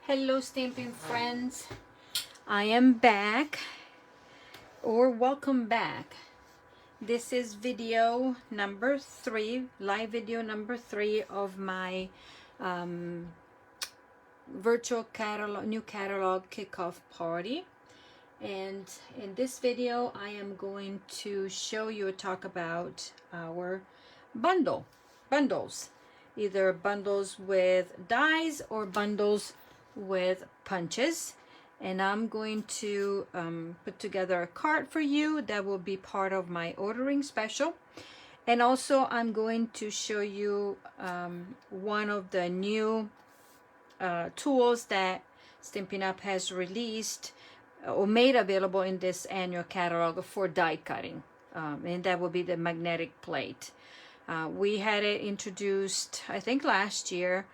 Hello stamping friends, I am back, or welcome back. This is video number 3, live video number 3 of my virtual catalog, new catalog kickoff party. And in this video I am going to show you, talk about our bundles, either bundles with dies or bundles with punches. And I'm going to put together a card for you that will be part of my ordering special. And also I'm going to show you one of the new tools that Stampin' Up! Has released or made available in this annual catalog for die cutting, and that will be the magnetic plate. We had it introduced, I think, last year,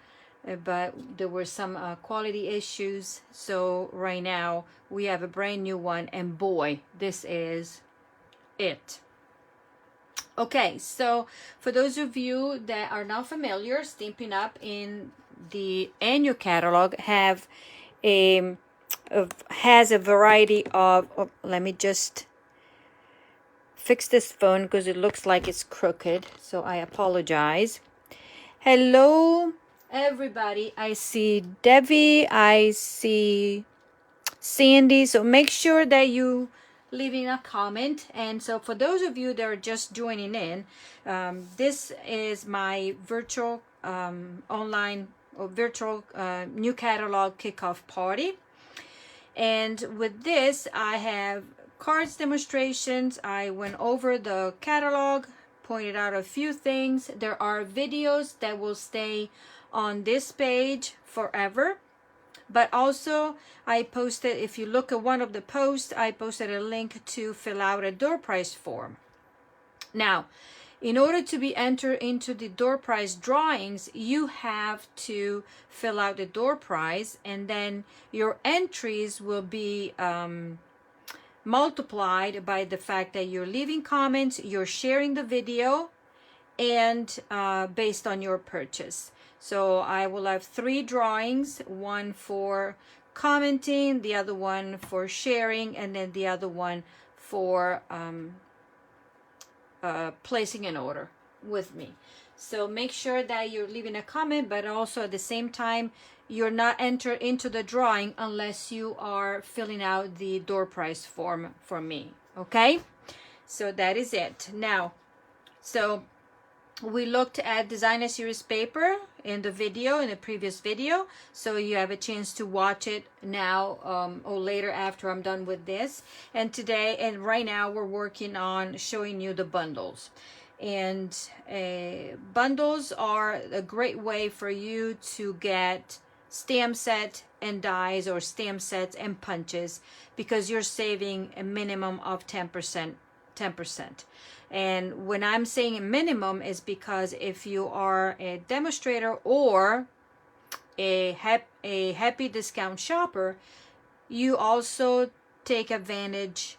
but there were some quality issues, so right now we have a brand new one, and boy, this is it. Okay, so for those of you that are not familiar, Stampin' Up! In the annual catalog has a variety of let me just fix this phone because it looks like it's crooked, so I apologize. Hello everybody, I see Debbie, I see Sandy, so make sure that you leaving a comment. And so for those of you that are just joining in, this is my virtual online or virtual new catalog kickoff party. And with this I have cards demonstrations. I went over the catalog, pointed out a few things. There are videos that will stay on this page forever, but also I posted, if you look at one of the posts, I posted a link to fill out a door prize form. Now, in order to be entered into the door prize drawings, you have to fill out the door prize, and then your entries will be multiplied by the fact that you're leaving comments, you're sharing the video, and based on your purchase. So I will have 3 drawings, one for commenting, the other one for sharing, and then the other one for placing an order with me. So make sure that you're leaving a comment, but also at the same time you're not entered into the drawing unless you are filling out the door prize form for me. Okay, so that is it. Now, so we looked at designer series paper in the video, in the previous video, so you have a chance to watch it now or later after I'm done with this. And today and right now we're working on showing you the bundles. And bundles are a great way for you to get stamp set and dies, or stamp sets and punches, because you're saving a minimum of 10%. And when I'm saying minimum is because if you are a demonstrator or a happy discount shopper, you also take advantage,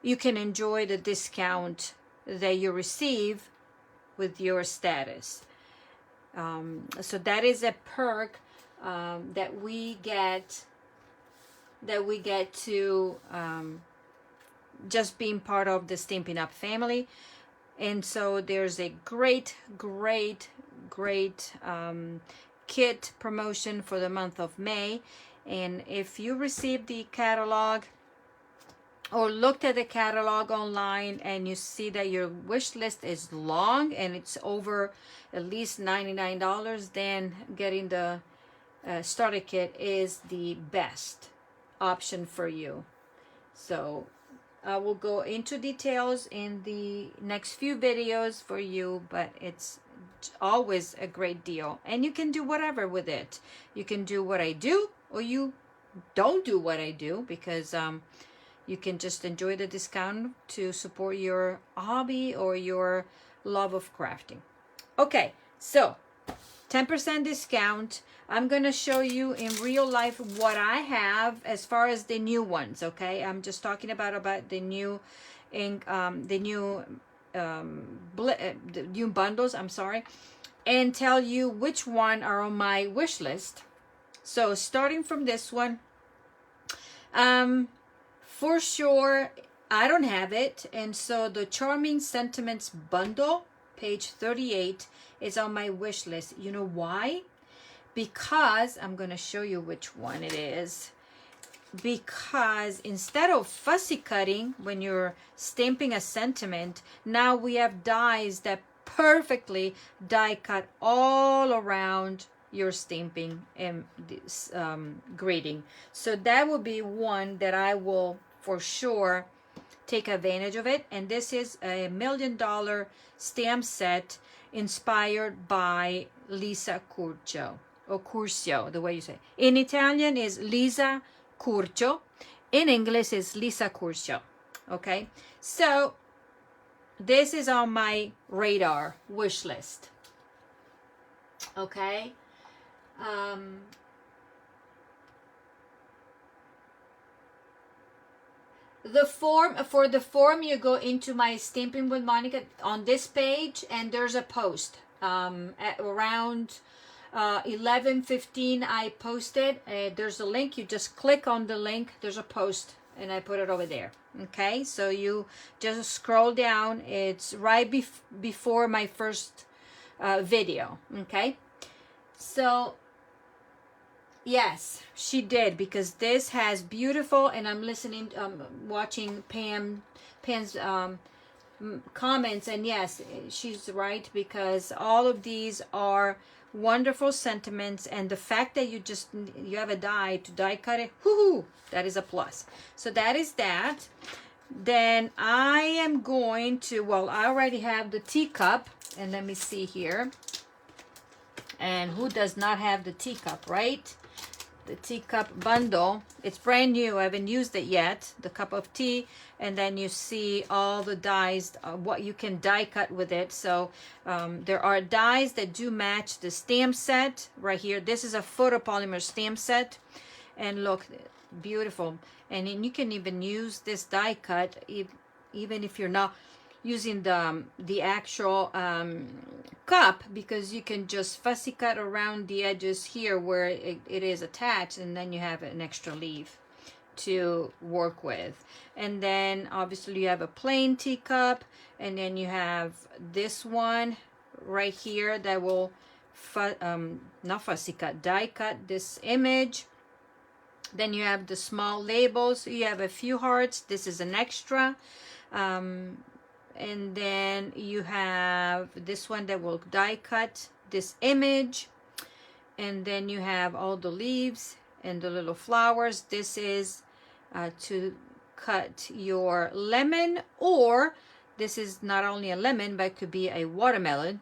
you can enjoy the discount that you receive with your status. So that is a perk that we get to just being part of the Stampin' Up! Family. And so there's a great kit promotion for the month of May. And if you received the catalog or looked at the catalog online and you see that your wish list is long and it's over at least $99, then getting the starter kit is the best option for you. So I will go into details in the next few videos for you, but it's always a great deal. And you can do whatever with it. You can do what I do, or you don't do what I do, because you can just enjoy the discount to support your hobby or your love of crafting. Okay, so 10% discount. I'm gonna show you in real life what I have as far as the new ones. Okay, I'm just talking about the new bundles, I'm sorry, and tell you which one are on my wish list So starting from this one, for sure, I don't have it. And so the Charming Sentiments Bundle, page 38, is on my wish list. You know why? Because I'm going to show you which one it is. Because instead of fussy cutting when you're stamping a sentiment, now we have dies that perfectly die cut all around your stamping and grading. So that will be one that I will for sure take advantage of it. And this is a $1 million stamp set inspired by Lisa Curcio, or Curcio, the way you say it. In Italian is Lisa Curcio. In English is Lisa Curcio. Okay, so this is on my radar wish list. Okay. The form, for the form, you go into my Stamping with Monica on this page, and there's a post at around 11:15 I posted. There's a link. You just click on the link. There's a post, and I put it over there. Okay, so you just scroll down. It's right before my first video. Okay, so yes, she did, because this has beautiful, and I'm listening, watching Pam's comments, and yes, she's right, because all of these are wonderful sentiments, and the fact that you have a die to die cut it, whoo, that is a plus. So that is that. Then I am going to, well, I already have the teacup, and let me see here. And who does not have the teacup, right? The Teacup Bundle. It's brand new. I haven't used it yet. The cup of tea, and then you see all the dies, what you can die cut with it. So there are dies that do match the stamp set right here. This is a photopolymer stamp set, and look, beautiful. And then you can even use this die cut even if you're not using the actual cup, because you can just fussy cut around the edges here where it is attached, and then you have an extra leaf to work with. And then obviously you have a plain teacup, and then you have this one right here that will not fussy cut, die cut this image. Then you have the small labels. You have a few hearts. This is an extra. And then you have this one that will die cut this image, and then you have all the leaves and the little flowers. This is to cut your lemon, or this is not only a lemon, but it could be a watermelon,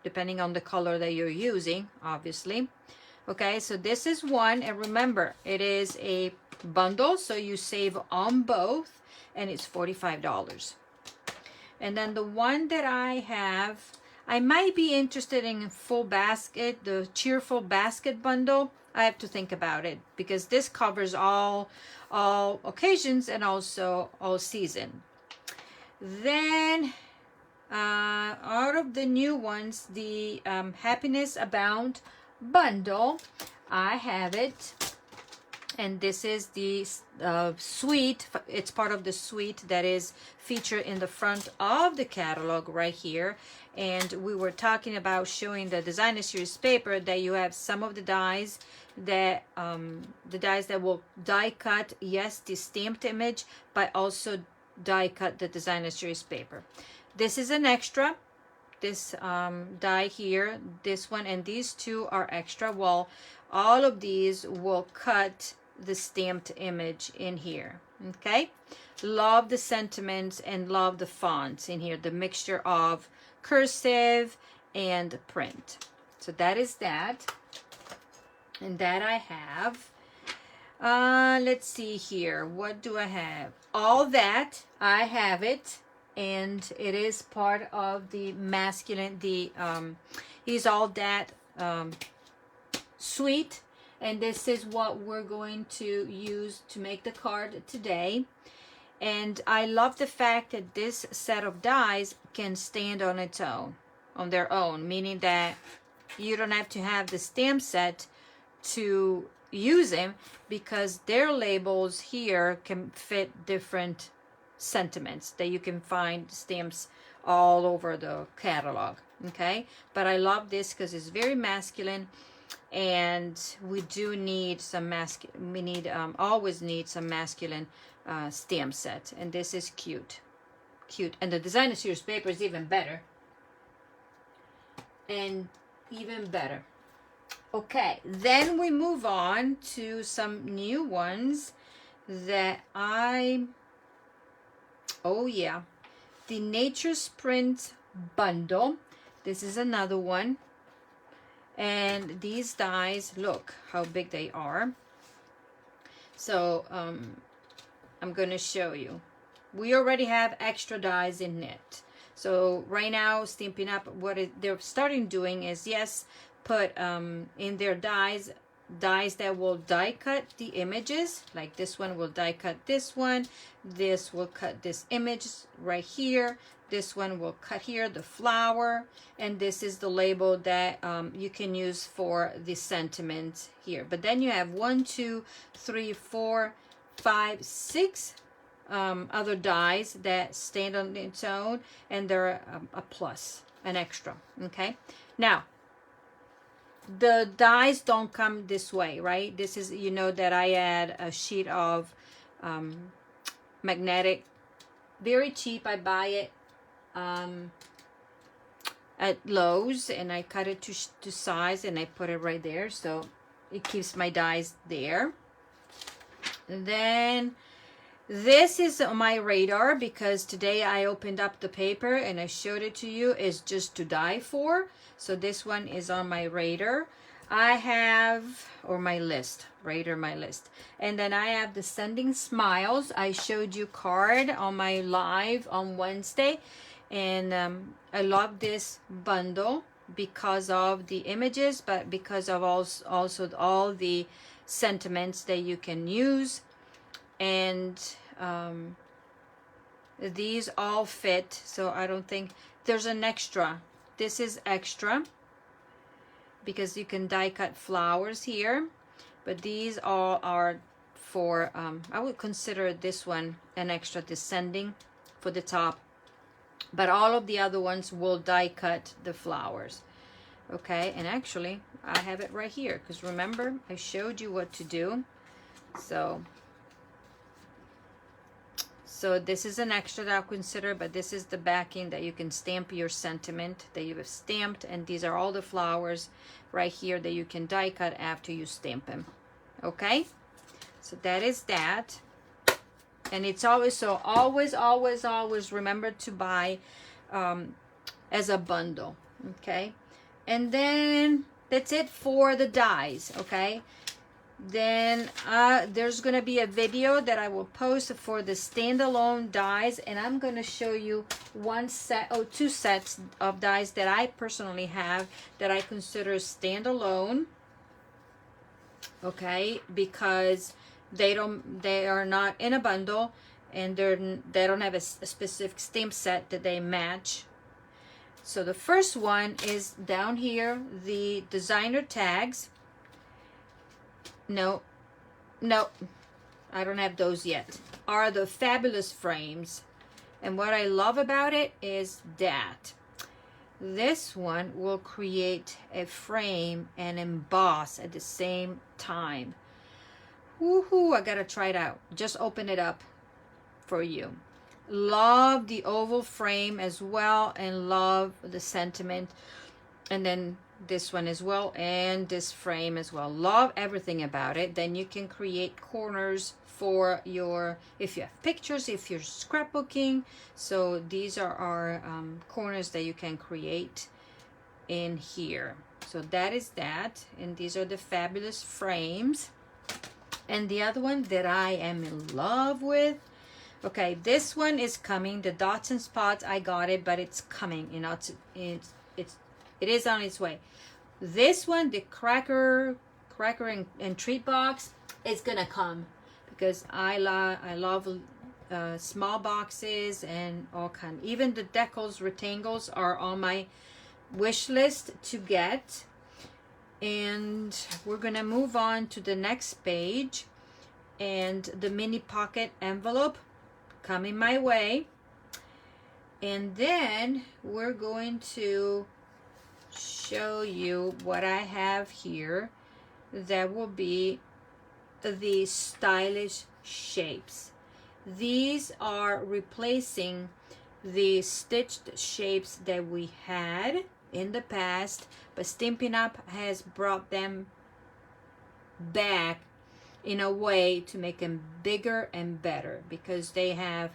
depending on the color that you're using, obviously. Okay, so this is one, and remember, it is a bundle, so you save on both, and it's $45. And then the one that I have, I might be interested in full basket, the Cheerful Basket Bundle. I have to think about it, because this covers all occasions and also all season. Then out of the new ones, the Happiness Abound Bundle, I have it. And this is the suite. It's part of the suite that is featured in the front of the catalog right here. And we were talking about showing the designer series paper that you have some of the dies that will die cut, yes, the stamped image, but also die cut the designer series paper. This is an extra. This die here, this one, and these two are extra. Well, all of these will cut the stamped image in here. Okay, love the sentiments and love the fonts in here, the mixture of cursive and print. So that is that, and that I have. Let's see here, what do I have? All that, I have it, and it is part of the masculine, the He's All That suite. And this is what we're going to use to make the card today. And I love the fact that this set of dies can stand on its own, on their own, meaning that you don't have to have the stamp set to use them because their labels here can fit different sentiments that you can find stamps all over the catalog. Okay, but I love this because it's very masculine, and we do need some always need some masculine stamp set, and this is cute. And the designer series paper is even better, and even better. Okay, then we move on to some new ones that oh yeah, the Nature's Print Bundle. This is another one. And these dies, look how big they are. So I'm going to show you. We already have extra dies in it. So right now, Stampin' Up, they're starting doing is, yes, put in their dies that will die cut the images. Like this one will die cut this one. This will cut this image right here. This one will cut here, the flower. And this is the label that you can use for the sentiment here. But then you have 1, 2, 3, 4, 5, 6 other dies that stand on its own, and they're a plus, an extra. Okay, now the dies don't come this way, right? This is, you know, that I add a sheet of magnetic, very cheap. I buy it at Lowe's, and I cut it to size, and I put it right there, so it keeps my dies there. And then this is on my radar because today I opened up the paper and I showed it to you. It's just to die for. So this one is on my radar. I have, or my list, radar, my list. And then I have the Sending Smiles. I showed you card on my live on Wednesday. And I love this bundle because of the images, but because of also all the sentiments that you can use. And these all fit, so I don't think there's an extra. This is extra because you can die cut flowers here, but these all are for I would consider this one an extra, descending for the top, but all of the other ones will die cut the flowers. Okay, and actually I have it right here because remember I showed you what to do. So this is an extra that I'll consider, but this is the backing that you can stamp your sentiment that you have stamped, and these are all the flowers right here that you can die cut after you stamp them. Okay, so that is that. And it's always, so always remember to buy as a bundle. Okay, and then that's it for the dies. Okay, then there's gonna be a video that I will post for the standalone dies, and I'm gonna show you two sets of dies that I personally have that I consider standalone. Okay, because they are not in a bundle, and they don't have a specific stamp set that they match. So the first one is down here, the designer tags. No, I don't have those yet. Are the fabulous frames. And what I love about it is that this one will create a frame and emboss at the same time. Woohoo, I gotta try it out. Just open it up for you. Love the oval frame as well, and love the sentiment. And then this one as well, and this frame as well. Love everything about it. Then you can create corners for your, if you have pictures, if you're scrapbooking. So these are our corners that you can create in here. So that is that, and these are the fabulous frames. And the other one that I am in love with, okay, this one is coming, the Dots and Spots. I got it, but it's coming, you know, it is on its way. This one, the cracker and treat box, is gonna come because I love small boxes and all kind. Even the decals, rectangles are on my wish list to get. And we're gonna move on to the next page, and the mini pocket envelope coming my way. And then we're going to show you what I have here that will be the stylish shapes. These are replacing the stitched shapes that we had in the past, but Stampin' Up! Has brought them back in a way to make them bigger and better, because they have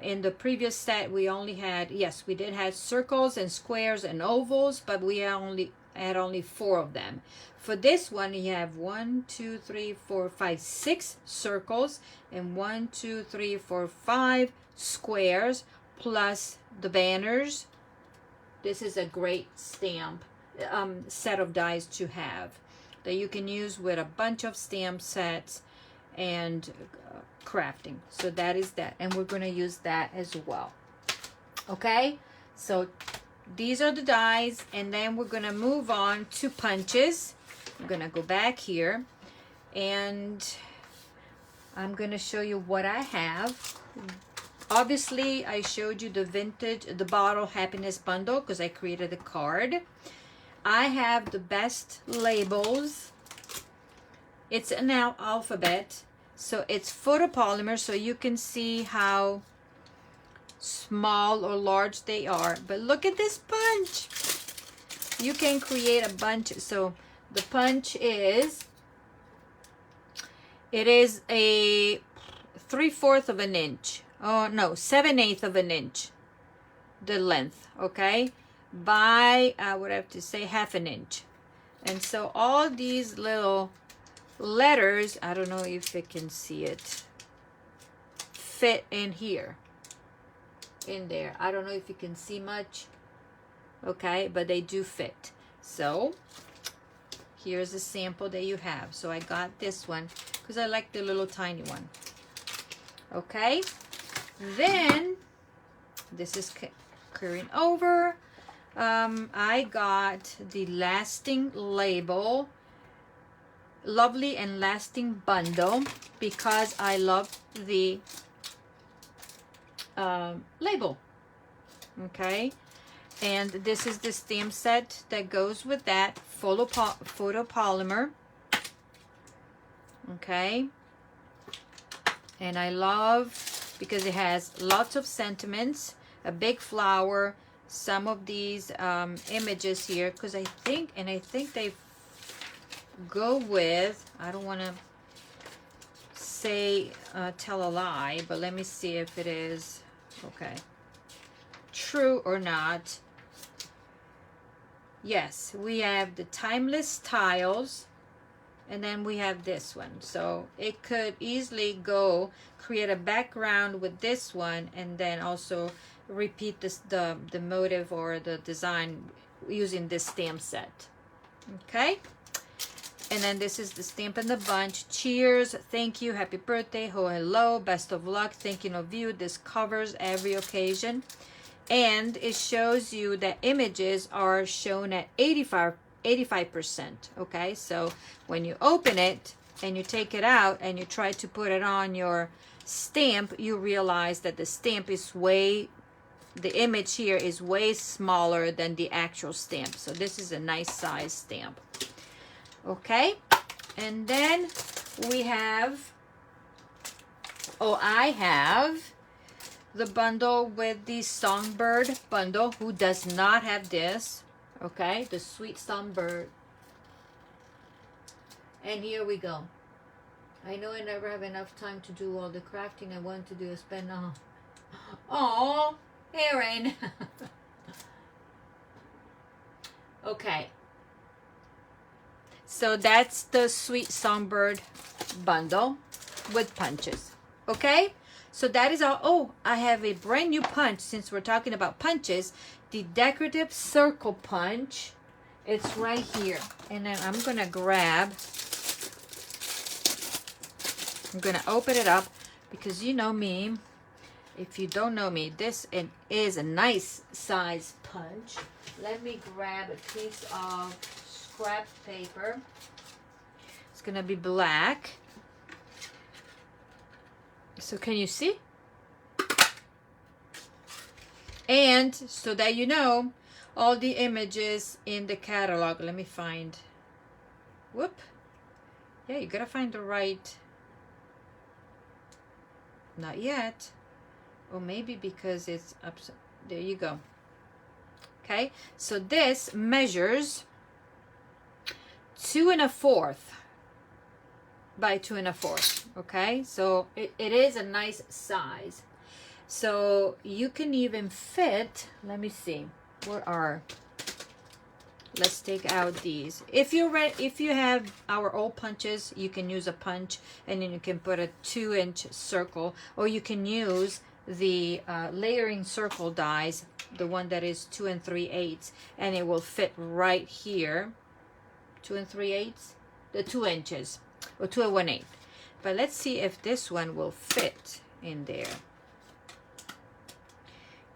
in the previous set we only had, yes, we did have circles and squares and ovals, but we only had 4 of them. For this one you have 1, 2, 3, 4, 5, 6 circles and 1, 2, 3, 4, 5 squares plus the banners. This is a great stamp set of dies to have, that you can use with a bunch of stamp sets and crafting. So that is that, and we're going to use that as well. Okay, so these are the dies, and then we're going to move on to punches. I'm going to go back here, and I'm going to show you what I have. Obviously, I showed you the bottle happiness bundle because I created a card. I have the best labels. It's an alphabet, so it's photopolymer, so you can see how small or large they are. But look at this punch. You can create a bunch. So the punch is, it is a 3/4 of an inch. Oh no, 7/8 of an inch, the length, okay, by I would have to say 1/2 inch. And so all these little letters, I don't know if you can see it, fit in here, in there. I don't know if you can see much, okay, but they do fit. So here's a sample that you have. So I got this one because I like the little tiny one. Okay, then this is carrying over. I got the lasting label, lovely and lasting bundle, because I love the label. Okay, and this is the stamp set that goes with that, photopolymer. Okay, and I love, because it has lots of sentiments, a big flower, some of these images here, because I think they go with, I don't want to say tell a lie, but let me see if it is okay, true or not. Yes, we have the timeless tiles, and then we have this one. So it could easily go create a background with this one, and then also repeat this, the motive or the design using this stamp set. Okay, and then this is the stamp in the bunch. Cheers, thank you, happy birthday, ho, hello, best of luck, thinking of you. This covers every occasion, and it shows you that images are shown at 85%. Okay, so when you open it and you take it out and you try to put it on your stamp, you realize that the stamp is the image here is way smaller than the actual stamp. So this is a nice size stamp. Okay, and then we have, I have the bundle with the Songbird Bundle. Who does not have this? Okay, the sweet Songbird. And here we go. I know I never have enough time to do all the crafting I want to do. I spend oh, Erin. Okay, so that's the sweet Songbird Bundle with punches. Okay, so that is all. Oh, I have a brand new punch, since we're talking about punches. The Decorative Circle Punch. It's right here, and then I'm gonna open it up, because you know me. If you don't know me, this is a nice size punch. Let me grab a piece of scrap paper. It's gonna be black. So can you see? And so that you know, all the images in the catalog, let me find, whoop. Yeah, you gotta find the right, not yet. Or maybe because it's up, there you go. Okay, so this measures 2 1/4 by 2 1/4. Okay, so it is a nice size. So you can even fit, let me see, where are, let's take out these. If you have our old punches, you can use a punch and then you can put a 2-inch circle, or you can use the layering circle dies, the one that is 2 3/8, and it will fit right here. 2 3/8, the 2 inches, or 2 1/8. But let's see if this one will fit in there.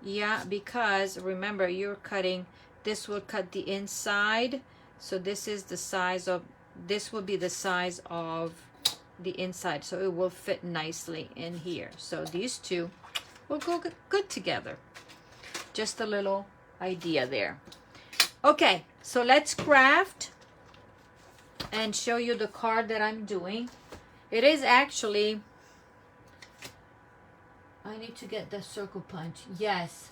Yeah, because remember, you're cutting, this will cut the inside, so this is the size of, this will be the size of the inside, so it will fit nicely in here. So these two will go good together. Just a little idea there. Okay, so let's craft and show you the card that I'm doing. It is actually, I need to get the circle punch. Yes,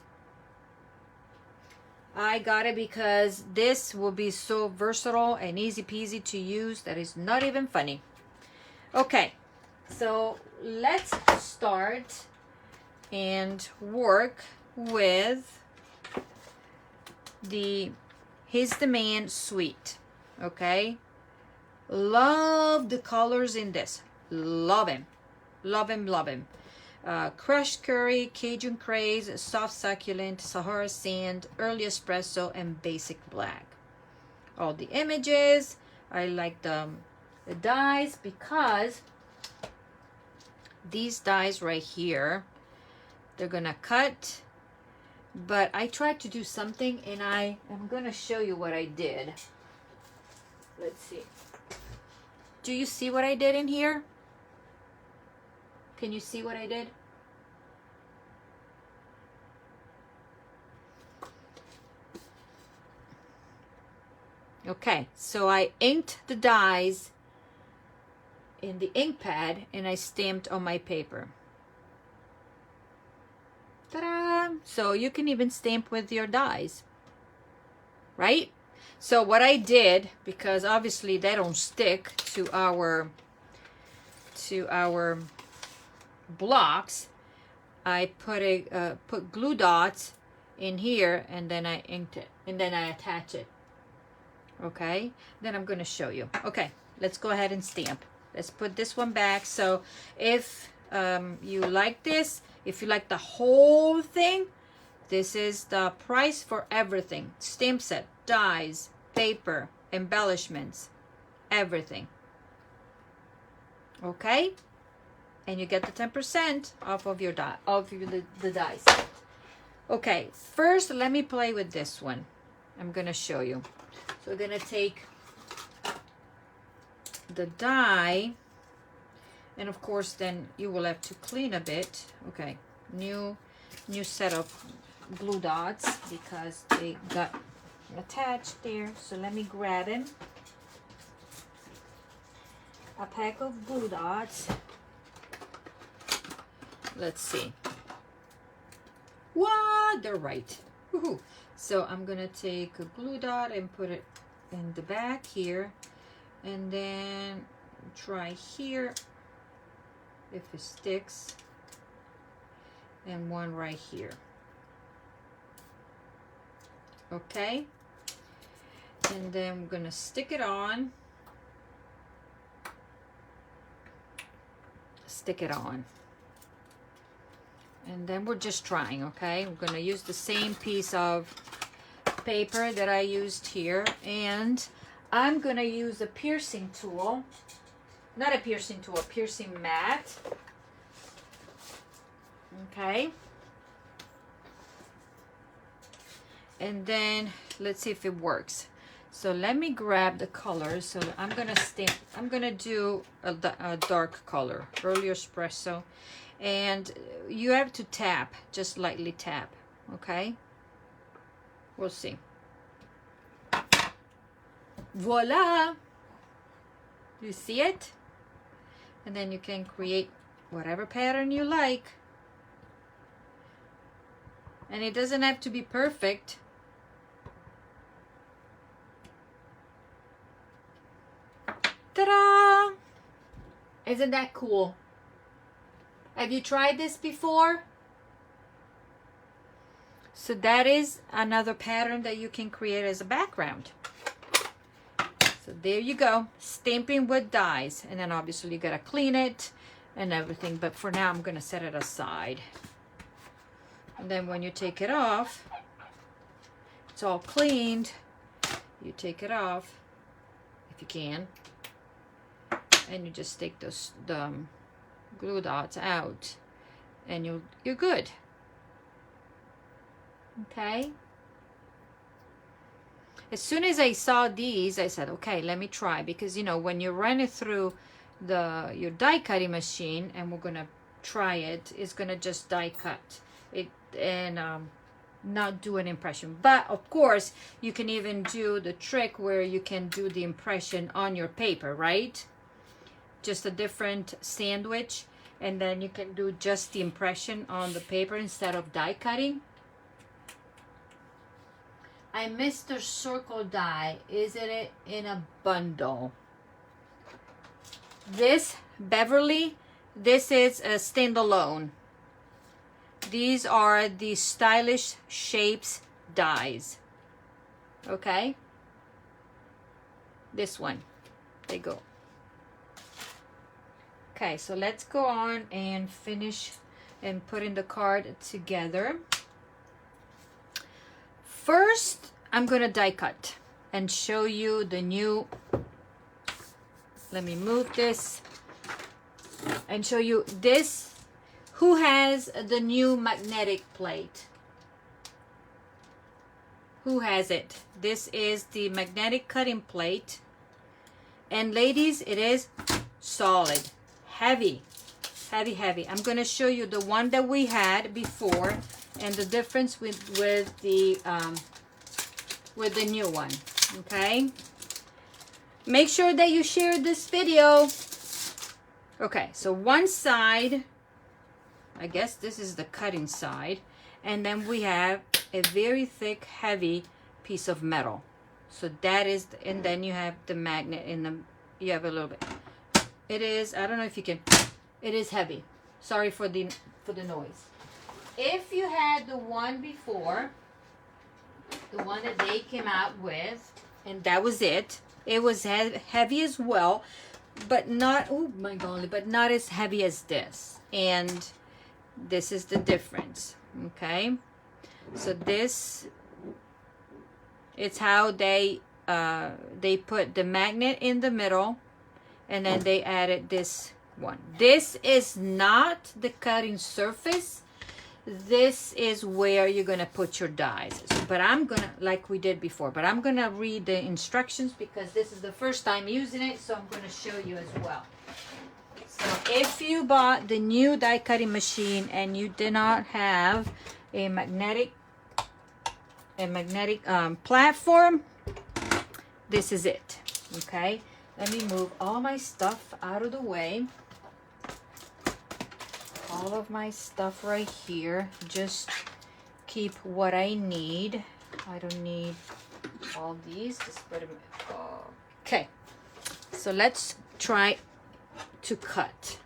I got it because this will be so versatile and easy peasy to use that is not even funny. Okay, so let's start and work with the He's the Man suite. Okay, love the colors in this. Love him, love him, love him. Crushed curry, Cajun craze, soft succulent, Sahara sand, early espresso, and basic black. All the images. I like the dies because these dies right here, they're gonna cut, but I tried to do something and I am gonna show you what I did. Let's see. Do you see what I did in here? Can you see what I did? Okay, so I inked the dies in the ink pad and I stamped on my paper. Ta-da! So you can even stamp with your dies, right? So what I did, because obviously they don't stick to our blocks, I put glue dots in here and then I inked it and then I attach it. Okay, then I'm going to show you. Okay, let's go ahead and stamp. Let's put this one back. So if you like this, if you like the whole thing, this is the price for everything. Stamp set, dies, paper, embellishments, everything. Okay, and you get the 10% off of your the dies. Okay, first let me play with this one. I'm gonna show you. So we're gonna take the die, and of course then you will have to clean a bit. Okay, new set of glue dots because they got attached there. So let me grab them. A pack of glue dots. Let's see. What? They're right. Woohoo. So I'm gonna take a glue dot and put it in the back here, and then try here if it sticks, and one right here. Okay, and then we're gonna stick it on. Stick it on. And then we're just trying, okay? We're gonna use the same piece of paper that I used here, and I'm gonna use a piercing tool. Not a piercing tool, a piercing mat. Okay. And then let's see if it works. So let me grab the color. So I'm gonna do a dark color, early espresso, and you have to tap, just lightly tap. Okay, we'll see. Voila! You see it? And then you can create whatever pattern you like. And it doesn't have to be perfect. Ta-da! Isn't that cool? Have you tried this before? So that is another pattern that you can create as a background. So there you go, stamping with dies. And then obviously you gotta clean it and everything, but for now I'm gonna set it aside. And then when you take it off, it's all cleaned. You take it off, if you can, and you just take the glue dots out, and you're good. Okay. As soon as I saw these, I said, okay, let me try, because you know when you run it through your die cutting machine, and we're gonna try it, it's gonna just die cut it and not do an impression. But of course you can even do the trick where you can do the impression on your paper, right? Just a different sandwich, and then you can do just the impression on the paper instead of die cutting. I missed the circle die. Is it in a bundle? This, Beverly, this is a standalone. These are the Stylish Shapes dies. Okay? This one. They go. Okay, so let's go on and finish and put in the card together. First, I'm gonna die cut and show you the new, let me move this and show you this. Who has the new magnetic plate? Who has it? This is the magnetic cutting plate. And ladies, it is solid, heavy, heavy, heavy. I'm gonna show you the one that we had before and the difference with the new one. Okay, make sure that you share this video. Okay, so one side, I guess this is the cutting side, and then we have a very thick, heavy piece of metal. So that is, and then you have the magnet in the, you have a little bit. It is, I don't know if you can, it is heavy. Sorry for the noise. If you had the one before, the one that they came out with, and that was it, it was heavy as well, but not, oh my golly, but not as heavy as this. And this is the difference. Okay, so this, it's how they put the magnet in the middle, and then they added this one. This is not the cutting surface. This is where you're gonna put your dies. But I'm gonna, like we did before, but I'm gonna read the instructions because this is the first time using it, so I'm gonna show you as well. So if you bought the new die cutting machine and you did not have a magnetic platform, this is it. Okay, let me move all my stuff out of the way. All of my stuff right here. Just keep what I need. I don't need all these. Just put them. Okay, so let's try to cut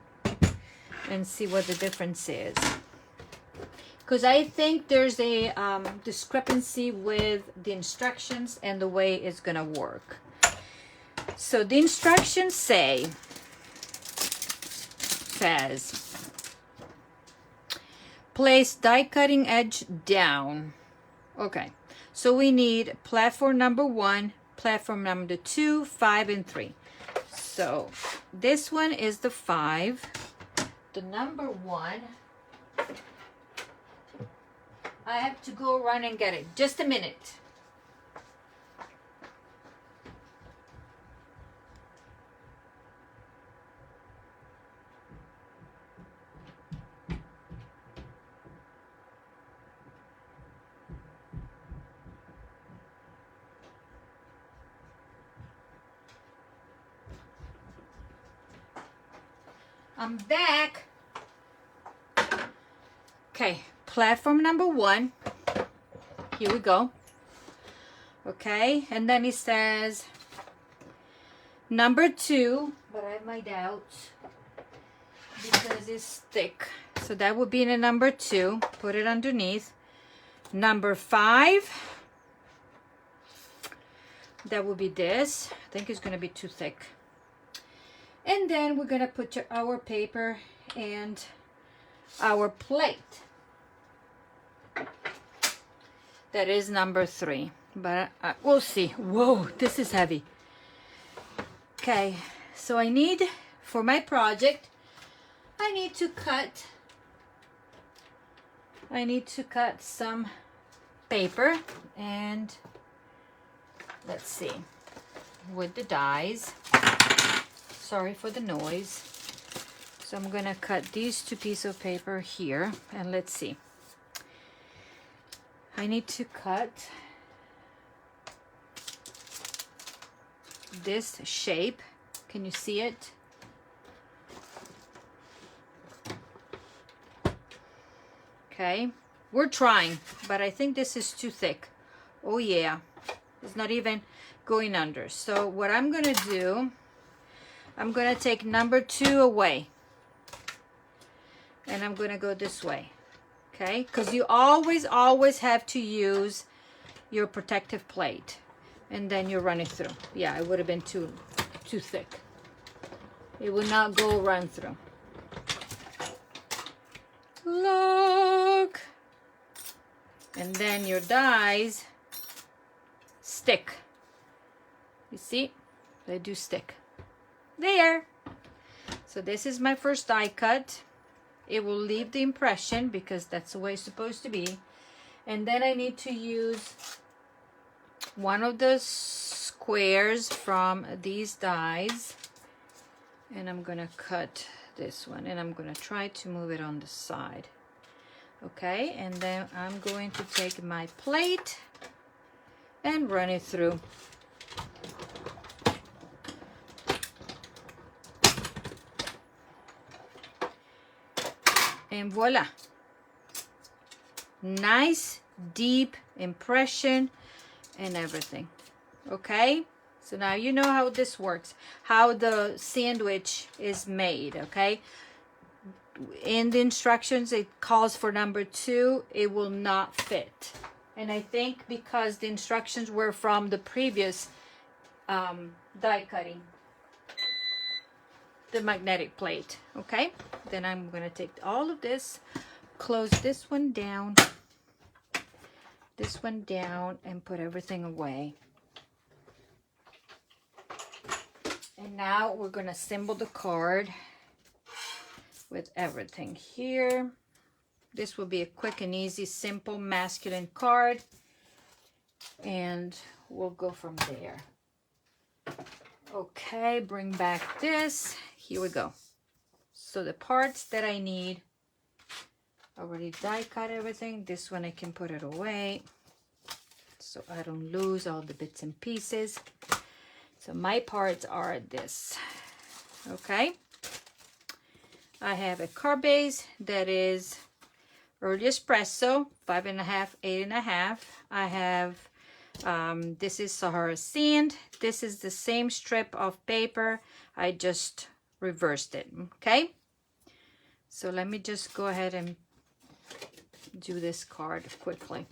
and see what the difference is, because I think there's a discrepancy with the instructions and the way it's gonna work. So the instructions says place die cutting edge down. Okay, so we need platform number 1, platform number 2, 5, and 3. So this one is the 5. The number 1, I have to go run and get it. Just a minute. I'm back. Okay, platform number 1. Here we go. Okay, and then it says number 2, but I have my doubts because it's thick. So that would be in a number 2. Put it underneath. Number 5. That would be this. I think it's going to be too thick. And then we're going to put our paper and our plate. That is number 3. But we'll see. Whoa, this is heavy. Okay, so I need, for my project, I need to cut some paper, and let's see, with the dies. Sorry for the noise. So I'm gonna cut these 2 pieces of paper here, and let's see. I need to cut this shape. Can you see it? Okay, we're trying, but I think this is too thick. Oh yeah, it's not even going under. So what I'm gonna do, I'm gonna take number 2 away, and I'm gonna go this way. Okay, because you always have to use your protective plate, and then you run it through. Yeah, it would have been too thick. It would not go run through. Look, and then your dies stick. You see, they do stick. There. So this is my first die cut. It will leave the impression because that's the way it's supposed to be. And then I need to use one of the squares from these dies, and I'm gonna cut this one, and I'm gonna try to move it on the side. Okay, and then I'm going to take my plate and run it through. And voila, nice deep impression and everything. Okay, so now you know how this works, how the sandwich is made. Okay, in the instructions it calls for number 2. It will not fit, and I think because the instructions were from the previous die cutting, the magnetic plate. Okay, then I'm gonna take all of this, close this one down, and put everything away. And now we're gonna assemble the card with everything here. This will be a quick and easy, simple, masculine card, and we'll go from there. Okay, bring back this. Here we go. So the parts that I need, already die cut everything. This one I can put it away so I don't lose all the bits and pieces. So my parts are this. Okay, I have a card base that is early espresso, 5.5, 8.5. I have this is Sahara sand. This is the same strip of paper. I just reversed it. Okay, so let me just go ahead and do this card quickly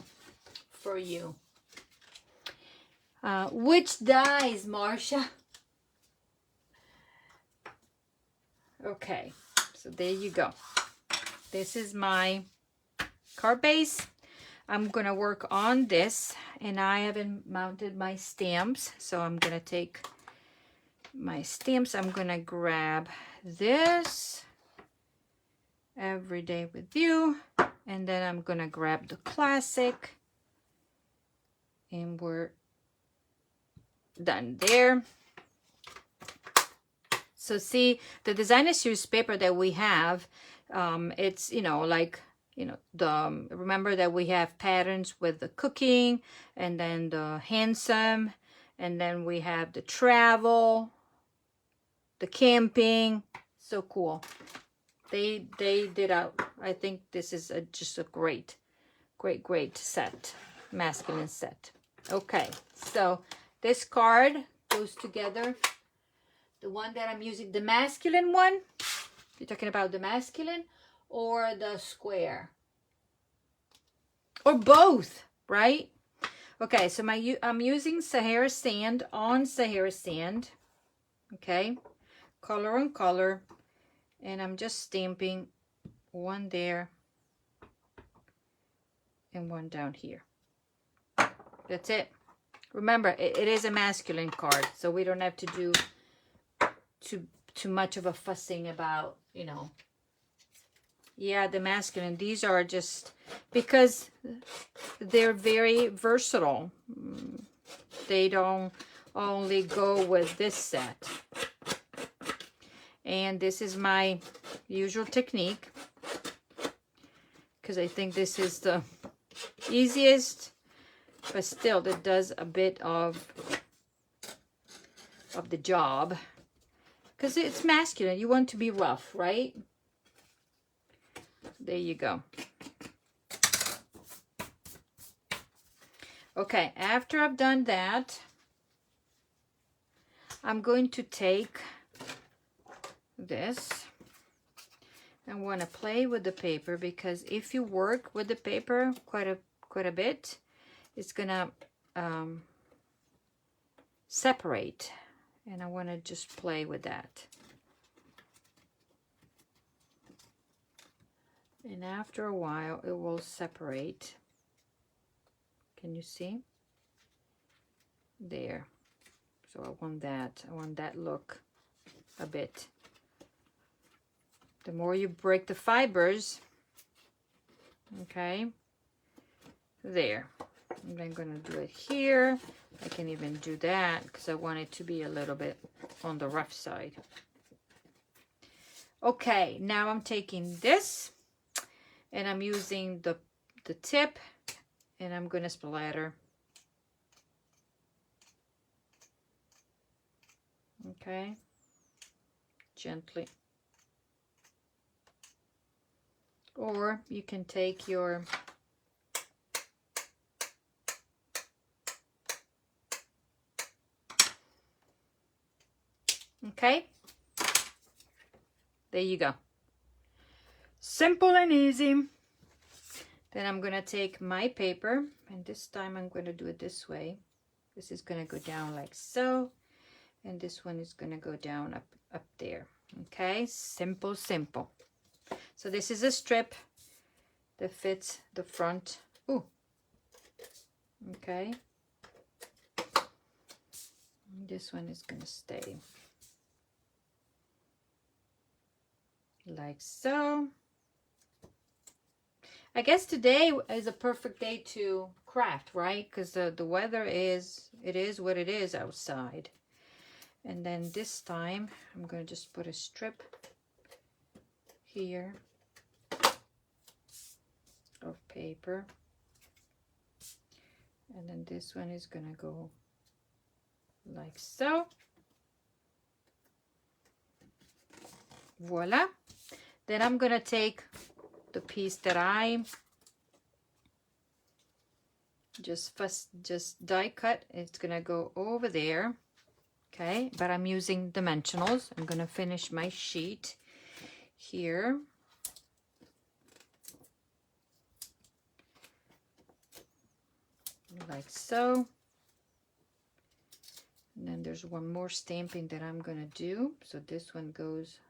for you. Which dies, Marsha? Okay, so there you go. This is my card base. I'm gonna work on this, and I haven't mounted my stamps, so I'm gonna take my stamps. I'm gonna grab this, Every Day with You, and then I'm gonna grab the classic, and we're done there. So see, the designer series paper that we have, it's, you know, like, you know, the remember that we have patterns with the cooking, and then the handsome, and then we have the travel, the camping. So cool. They did out. I think this is just a great set, masculine set. Okay, so this card goes together. The one that I'm using, the masculine one. You're talking about the masculine or the square? Or both, right? Okay, so I'm using Sahara sand on Sahara sand. Okay, color on color. And I'm just stamping one there and one down here. That's it. Remember, it is a masculine card, so we don't have to do too much of a fussing about, you know. Yeah, the masculine. These are just because they're very versatile. They don't only go with this set. And this is my usual technique because I think this is the easiest, but still it does a bit of the job because it's masculine. You want to be rough, right? There you go. Okay, after I've done that, I'm going to take this. I want to play with the paper because if you work with the paper quite a bit, it's gonna separate, and I want to just play with that. And after a while, it will separate. Can you see? There. So I want that look a bit. The more you break the fibers, okay, there. And I'm going to do it here. I can even do that because I want it to be a little bit on the rough side. Okay, now I'm taking this and I'm using the tip and I'm going to splatter. Okay, gently. Or you can take your okay, there you go. Simple and easy. Then I'm gonna take my paper, and this time I'm gonna do it this way. This is gonna go down like so, and this one is gonna go down up there. Okay, simple. So this is a strip that fits the front. Ooh. Okay. This one is gonna stay like so. I guess today is a perfect day to craft, right? Because the weather is what it is outside. And then this time I'm going to just put a strip here of paper. And then this one is going to go like so. Voila. Then I'm going to take the piece that I just die cut. It's gonna go over there. Okay, but I'm using dimensionals. I'm gonna finish my sheet here. Like so. And then there's one more stamping that I'm gonna do. So this one goes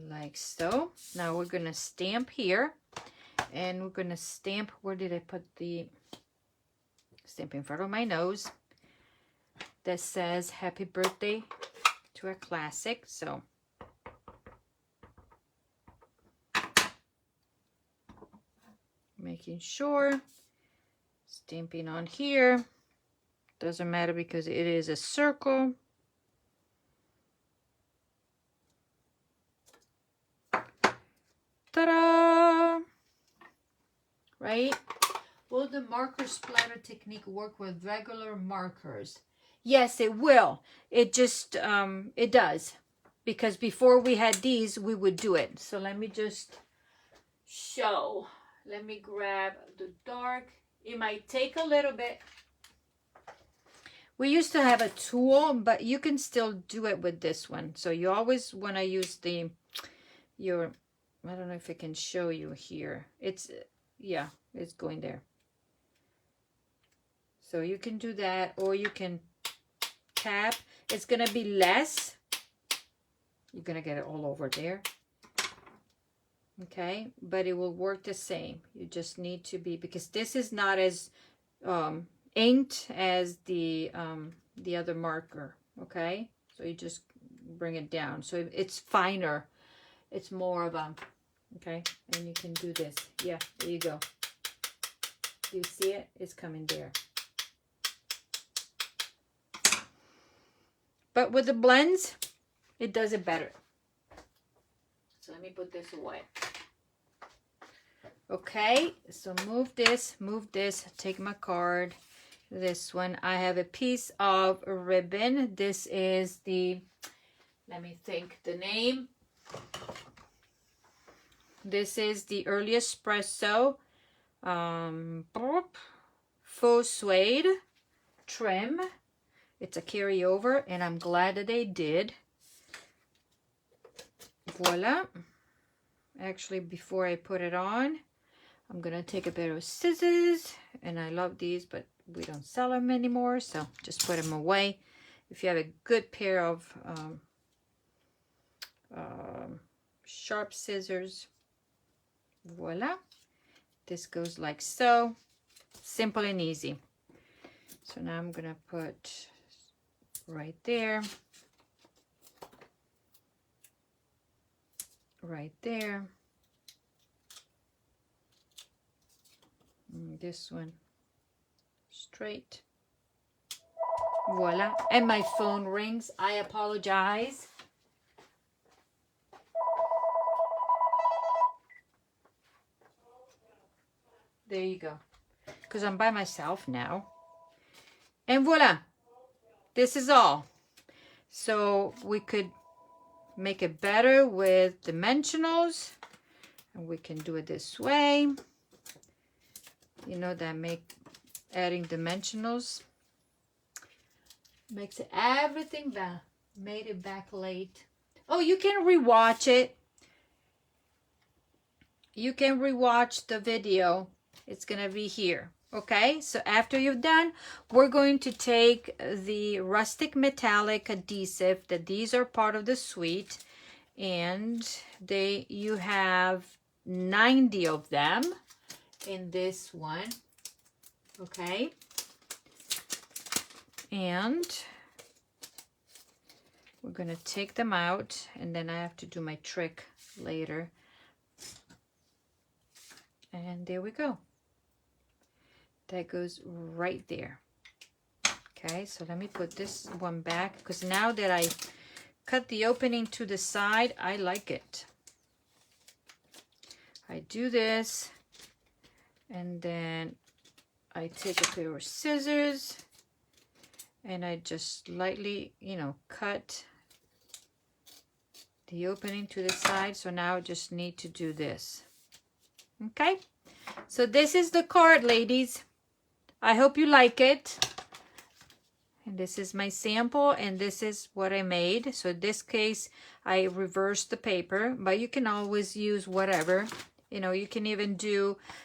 like so. Now we're gonna stamp here, and we're gonna stamp. Where did I put the stamp? In front of my nose that says happy birthday to a classic. So making sure, stamping on here. Doesn't matter because it is a circle. Ta-da! Right? Will the marker splatter technique work with regular markers? Yes, it will. It just, it does. because before we had these, we would do it. So let me just show. Let me grab the dark. It might take a little bit. We used to have a tool, but you can still do it with this one. So you always want to use I don't know if I can show you here. Yeah, it's going there. So you can do that, or you can tap. It's going to be less. You're going to get it all over there. Okay, but it will work the same. You just need to be, because this is not as inked as the other marker. Okay, so you just bring it down, so it's finer. It's more of a, okay, and you can do this. Yeah, there you go. Do you see it? It's coming there. But with the blends, it does it better. So let me put this away. Okay, so move this, take my card. This one, I have a piece of ribbon. This is the, let me think the name. This is the Early Espresso Faux Suede Trim. It's a carryover, and I'm glad that they did. Voila. Actually, before I put it on, I'm gonna take a pair of scissors, and I love these, but we don't sell them anymore, so just put them away. If you have a good pair of sharp scissors, voila. This goes like so, simple and easy. So now I'm gonna put right there, right there. And this one straight. Voila. And my phone rings. I apologize. There you go. Because I'm by myself now. And voila. This is all. So we could make it better with dimensionals. And we can do it this way. You know that adding dimensionals makes everything back. Made it back late. Oh, you can rewatch it. You can rewatch the video. It's gonna be here. Okay, so after you've done, we're going to take the Rustic metallic adhesive. These are part of the suite, and you have 90 of them in this one. Okay, and we're gonna take them out, and then I have to do my trick later. And there we go. That goes right there. Okay, so let me put this one back, because now that I cut the opening to the side, I like it. I do this, and then I take a pair of scissors, and I just lightly, cut the opening to the side. So now I just need to do this. Okay, so this is the card, ladies. I hope you like it. And this is my sample, and this is what I made. So in this case, I reversed the paper, but you can always use whatever. You can even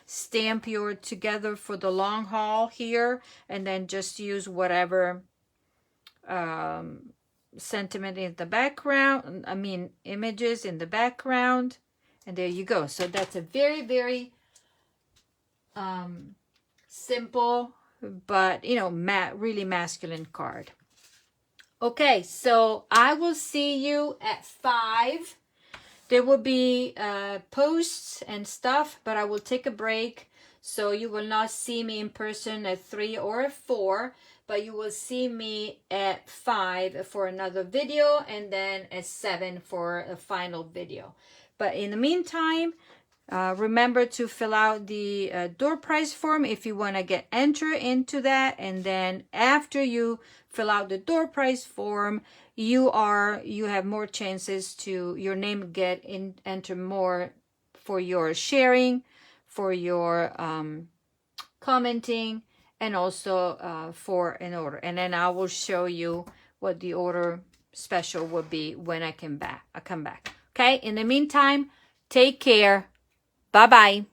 stamp your together for the long haul here, and then just use whatever sentiment in the background. Images in the background. And there you go. So that's a very, very simple, but really masculine card. Okay, so I will see you at 5. There will be posts and stuff, but I will take a break, so you will not see me in person at 3 or at 4, but you will see me at 5 for another video, and then at 7 for a final video. But in the meantime, Remember to fill out the door prize form if you want to get entered into that. And then after you fill out the door prize form, you have more chances to your name get enter more for your sharing, for your commenting, and also for an order. And then I will show you what the order special will be when I come back. Okay, in the meantime, take care. Bye-bye.